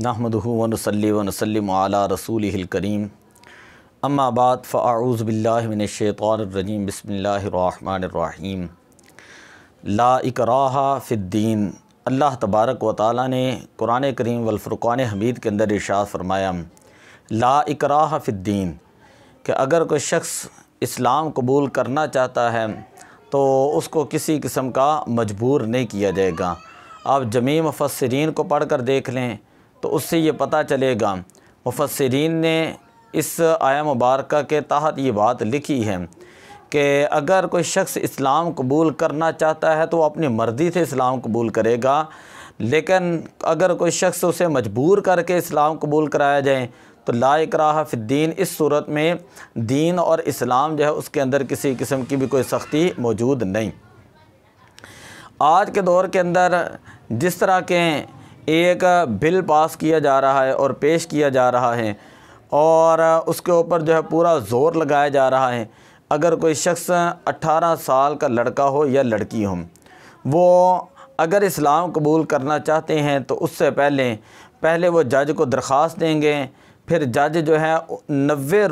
नहमदुहु व नुसल्ली व नुसल्लिमु अला रसूलिहिल करीम अम्मा बाद फ़अऊज़ु बिल्लाहि मिनश शैतानिर रजीम बिस्मिल्लाहिर रहमानिर रहीम। ला इकराहा फ़िद्दीन। अल्लाह तबारक व तआला ने कुरान करीम वल फ़ुरक़ान हमीद के अंदर इरशाद फरमाया, ला इकराहा फ़िद्दीन, कि अगर कोई शख्स इस्लाम कबूल करना चाहता है तो उसको किसी किस्म का मजबूर नहीं किया जाएगा। आप जमी मुफ़स्सिरीन को पढ़ कर देख लें तो उससे ये पता चलेगा। मुफ़स्सिरीन ने इस आया मुबारक के तहत ये बात लिखी है कि अगर कोई शख्स इस्लाम कबूल करना चाहता है तो वो अपनी मर्ज़ी से इस्लाम कबूल करेगा, लेकिन अगर कोई शख्स उसे मजबूर करके इस्लाम कबूल कराया जाए तो ला इकराहा फ़िद्दीन, इस सूरत में दीन और इस्लाम जो है उसके अंदर किसी किस्म की भी कोई सख्ती मौजूद नहीं। आज के दौर के अंदर जिस तरह के एक बिल पास किया जा रहा है और पेश किया जा रहा है और उसके ऊपर जो है पूरा ज़ोर लगाया जा रहा है, अगर कोई शख्स 18 साल का लड़का हो या लड़की हो, वो अगर इस्लाम कबूल करना चाहते हैं तो उससे पहले वो जज को दरख्वास्त देंगे। फिर जज जो है 90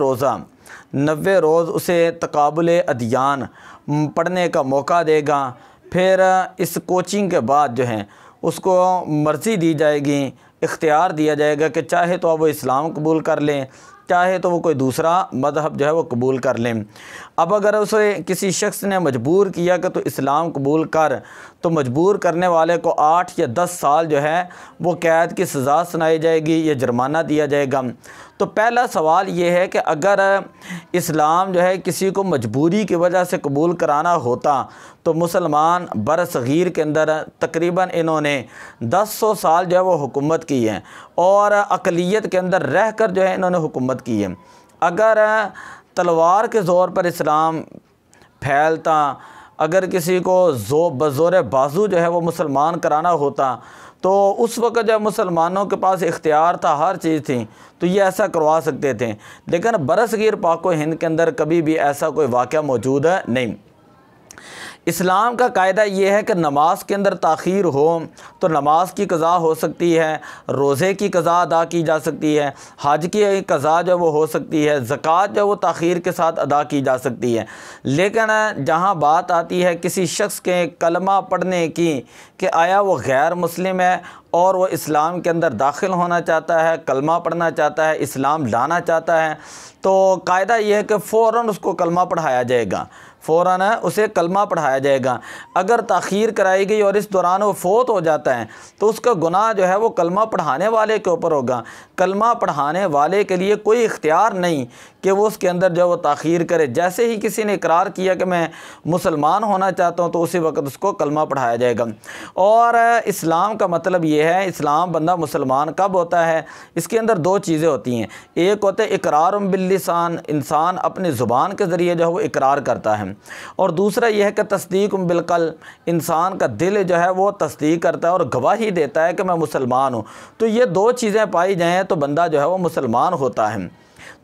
रोज़ उसे तकाबुल अदियान पढ़ने का मौका देगा। फिर इस कोचिंग के बाद जो है उसको मर्ज़ी दी जाएगी, इख्तियार दिया जाएगा कि चाहे तो अब वो इस्लाम कबूल कर लें, चाहे तो वो कोई दूसरा मज़हब जो है वो कबूल कर लें। अब अगर उसे किसी शख्स ने मजबूर किया कि तो इस्लाम कबूल कर, तो मजबूर करने वाले को 8 या 10 साल जो है वो कैद की सज़ा सुनाई जाएगी या जुर्माना दिया जाएगा। तो पहला सवाल ये है कि अगर इस्लाम जो है किसी को मजबूरी की वजह से कबूल कराना होता तो मुसलमान बरसग़ीर के अंदर तकरीबन इन्होंने 1000 साल जो है वो हुकूमत की है और अक़लियत के अंदर रह कर जो है इन्होंने हुकूमत की है। अगर तलवार के ज़ोर पर इस्लाम फैलता, अगर किसी को बज़ोर बाजू जो है वो मुसलमान कराना होता तो उस वक़्त जब मुसलमानों के पास इख्तियार था, हर चीज़ थी, तो ये ऐसा करवा सकते थे। लेकिन बरसग़ीर पाक व हिंद के अंदर कभी भी ऐसा कोई वाक़या मौजूद नहीं। इस्लाम का कायदा ये है कि नमाज के अंदर ताख़ीर हो तो नमाज की क़ज़ा हो सकती है, रोज़े की क़ज़ा अदा की जा सकती है, हज की क़ज़ा जो वो हो सकती है, ज़कात जो वो ताख़ीर के साथ अदा की जा सकती है। लेकिन जहाँ बात आती है किसी शख्स के कलमा पढ़ने की कि आया वो गैर मुस्लिम है और वो इस्लाम के अंदर दाखिल होना चाहता है, कलमा पढ़ना चाहता है, इस्लाम लाना चाहता है, तो कायदा ये है कि फ़ौरन उसको कलमा पढ़ाया जाएगा, फ़ौरन उसे कलमा पढ़ाया जाएगा। अगर ताख़ीर कराई गई और इस दौरान वो फ़ौत हो जाता है तो उसका गुनाह जो है वो कलमा पढ़ाने वाले के ऊपर होगा। कलमा पढ़ाने वाले के लिए कोई इख्तियार नहीं कि वो उसके अंदर जो वो ताख़ीर करे। जैसे ही किसी ने इकरार किया कि मैं मुसलमान होना चाहता हूँ तो उसी वक्त उसको कलमा पढ़ाया जाएगा। और इस्लाम का मतलब ये है, इस्लाम बंदा मुसलमान कब होता है, इसके अंदर 2 चीज़ें होती हैं। एक होता है इकरार बिल्लिसान, इंसान अपनी ज़ुबान के ज़रिए जो है वो इकरार करता है, और दूसरा यह है कि तस्दीक बिलकल, इंसान का दिल जो है वो तस्दीक करता है और गवाही देता है कि मैं मुसलमान हूँ। तो ये 2 चीज़ें पाई जाएँ तो बंदा जो है वो मुसलमान होता है।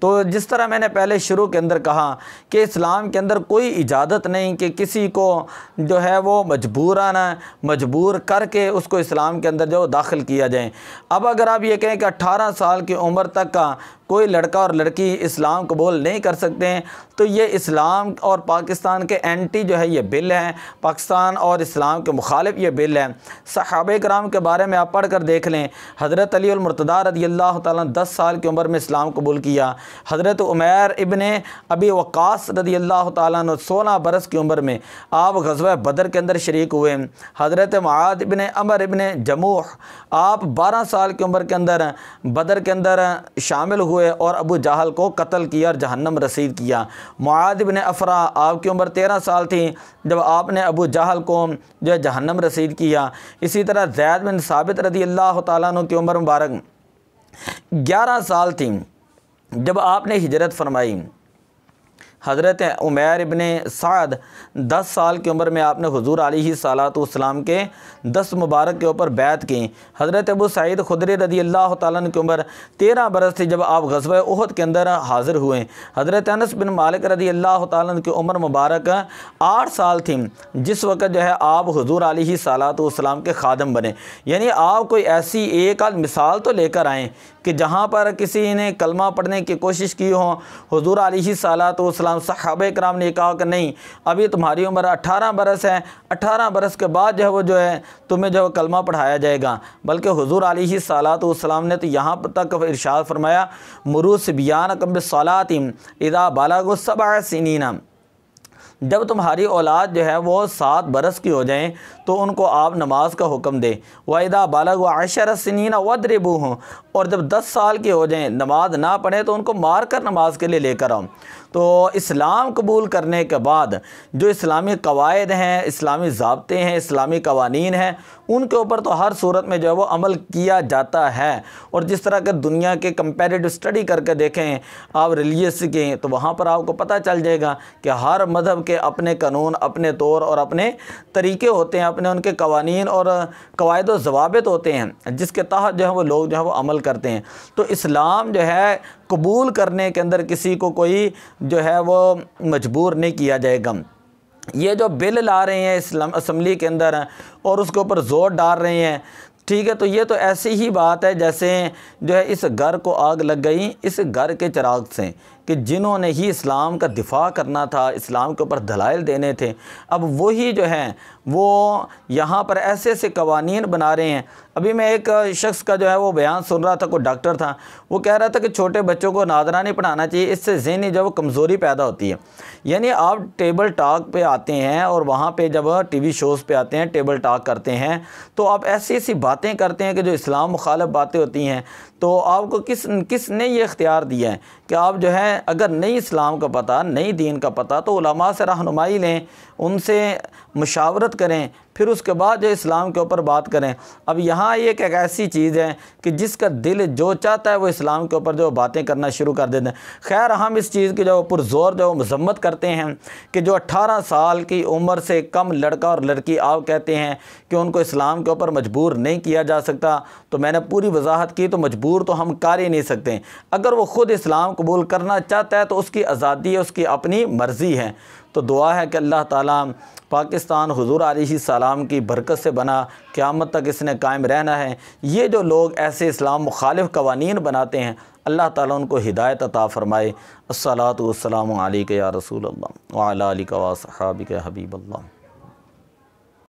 तो जिस तरह मैंने पहले शुरू के अंदर कहा कि इस्लाम के अंदर कोई इजाज़त नहीं कि किसी को जो है वो मजबूर करके उसको इस्लाम के अंदर जो दाखिल किया जाए। अब अगर आप ये कहें कि 18 साल की उम्र तक का कोई लड़का और लड़की इस्लाम कबूल नहीं कर सकते हैं, तो ये इस्लाम और पाकिस्तान के एंटी जो है ये बिल है, पाकिस्तान और इस्लाम के मुखालिफ ये बिल है। सहाबे कराम के बारे में आप पढ़ कर देख लें। हज़रत अली मुर्तज़ा रज़ियल्लाहु ताला 10 साल की उम्र में इस्लाम कबूल किया। हज़रत उमैर इब्ने अबी वक़ास रज़ियल्लाहु ताला 16 बरस की उम्र में आप ग़ज़वा बदर के अंदर शरीक हुए। हज़रत मुआद इब्ने अमर इब्ने जमूह आप 12 साल की उम्र के अंदर बदर के अंदर शामिल हुए और अबू जहल को कत्ल किया और जहन्नम रसीद किया। मुआद इब्ने अफ़रा आपकी उम्र 13 साल थी जब आपने अबू जहल को जो है जहन्नम रसीद किया। इसी तरह ज़ैद बिन साबित रज़ियल्लाहु ताला अन्हु की उम्र मुबारक 11 साल थी जब आपने हिजरत फरमाई। हज़रत उमैर इब्न साद 10 साल की उम्र में आपने हुज़ूर अलैहिस्सलाम के 10 मुबारक के ऊपर बैत की। हज़रत अबू सईद खुदरी रज़ी अल्लाह तआला अन्हु की उम्र 13 बरस थी जब आप ग़ज़वा उहद के अंदर हाज़िर हुए। हज़रत अनस बिन मालिक रज़ी अल्लाह तआला अन्हु की उम्र मुबारक 8 साल थी जिस वक्त जो है आप हुज़ूर अलैहिस्सलाम के खादम बने। यानी आप कोई ऐसी एक आध मिसाल तो लेकर आएँ कि जहाँ पर किसी ने कलमा पढ़ने की कोशिश की हो, हुज़ूर अलैहिस्सलाम सहाबा किराम ने कहा कि नहीं अभी तुम्हारी उम्र 18 बरस है, 18 बरस के बाद जो है तुम्हें जो कलमा पढ़ाया जाएगा। बल्कि हुज़ूर अलैहिस्सलाम ने तो यहाँ तक इरशाद फरमाया मुरू सिबियानकुम बिस्सलाति इज़ा बलगू 7 सिनीना, जब तुम्हारी औलाद जो है वो 7 बरस की हो जाएं तो उनको आप नमाज का हुक्म दें। वाइदा बालग व 10 सिनीना वद्रिबूहुम, और जब 10 साल के हो जाएं नमाज ना पढ़ें तो उनको मार कर नमाज के लिए लेकर आओ। तो इस्लाम कबूल करने के बाद जो इस्लामी कवायद हैं, इस्लामी ज़ाब्ते हैं, इस्लामी कवानीन हैं, उनके ऊपर तो हर सूरत में जो है वो अमल किया जाता है। और जिस तरह के दुनिया के कंपैरेटिव स्टडी करके देखें आप रिलीजियस के, तो वहाँ पर आपको पता चल जाएगा कि हर मज़हब के अपने कानून, अपने तौर और अपने तरीके होते हैं, अपने उनके कवानीन और कवायद व ज़वाबित होते हैं जिसके तहत जो है वो लोग जो है वो अमल करते हैं। तो इस्लाम जो है कबूल करने के अंदर किसी को कोई जो है वो मजबूर नहीं किया जाएगा। ये जो बिल ला रहे हैं इस्लाम असम्बली के अंदर और उसके ऊपर ज़ोर डाल रहे हैं, ठीक है, तो ये तो ऐसी ही बात है जैसे जो है इस घर को आग लग गई इस घर के चिराग से, कि जिन्होंने ही इस्लाम का दिफा करना था, इस्लाम के ऊपर दलाइल देने थे, अब वही जो है वो यहाँ पर ऐसे ऐसे कवानीन बना रहे हैं। अभी मैं एक शख्स का जो है वो बयान सुन रहा था, कोई डॉक्टर था, वो कह रहा था कि छोटे बच्चों को नादरा नहीं पढ़ाना चाहिए, इससे ज़हनी जो वो कमज़ोरी पैदा होती है। यानी आप टेबल टॉक पे आते हैं और वहाँ पे जब टीवी शोज़ पे आते हैं, टेबल टॉक करते हैं, तो आप ऐसी ऐसी बातें करते हैं कि जो इस्लाम मुखालिफ बातें होती हैं। तो आपको किसने ये इख्तियार दिया है कि आप जो है अगर नहीं इस्लाम का पता, नहीं दीन का पता, तो उलमा से रहनुमाई लें, उनसे मशावरत करें, फिर उसके बाद जो इस्लाम के ऊपर बात करें। अब यहाँ एक ऐसी चीज़ है कि जिसका दिल जो चाहता है वो इस्लाम के ऊपर जो बातें करना शुरू कर देते हैं। खैर, हम इस चीज़ की जो पुरज़ोर जो मज़म्मत करते हैं कि जो 18 साल की उम्र से कम लड़का और लड़की आप कहते हैं कि उनको इस्लाम के ऊपर मजबूर नहीं किया जा सकता, तो मैंने पूरी वजाहत की, तो मजबूर तो हम कर ही नहीं सकते। अगर वो ख़ुद इस्लाम कबूल करना चाहता है तो उसकी आज़ादी है, उसकी अपनी मर्ज़ी है। तो दुआ है कि अल्लाह ताला पाकिस्तान हुज़ूर अलैहिस्सलाम की बरकत से बना, क़यामत तक इसने कायम रहना है। ये जो लोग ऐसे इस्लाम मुखालिफ कवानीन बनाते हैं, अल्लाह ताला उनको हिदायत अता फ़रमाए। अस्सलातु वस्सलामु अलैका या रसूल अल्लाह व अला आलिका व अस्हाबिका हबीब अल्लाह।